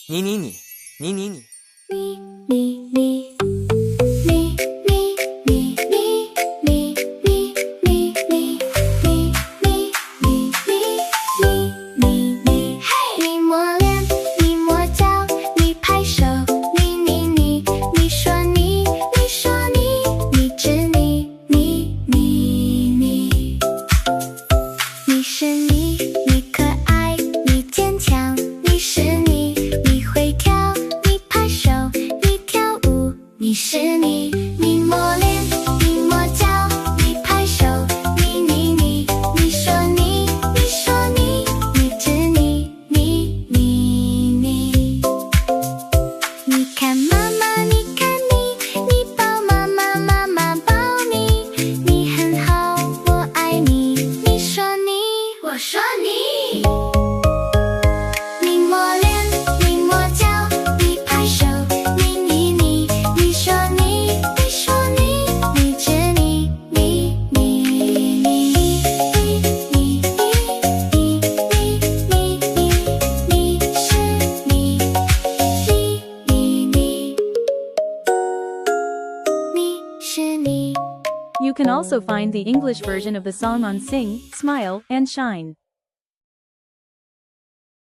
你你你你你你你你你你你你你你你你你你你嘿！你抹脸，你抹脚，你拍手，你说你指你是你可爱，你坚强，你是你会跳，你拍手，你跳舞，你是你抹脸，你抹脚，你拍手，你说你指你看妈妈，你看你抱妈妈，妈妈抱你，你很好，我爱你，你说你，我说你。你抹脸，你抹脚，你拍手，你说你指你是你。You can also find the English version of the song on Sing, Smile, and Shine.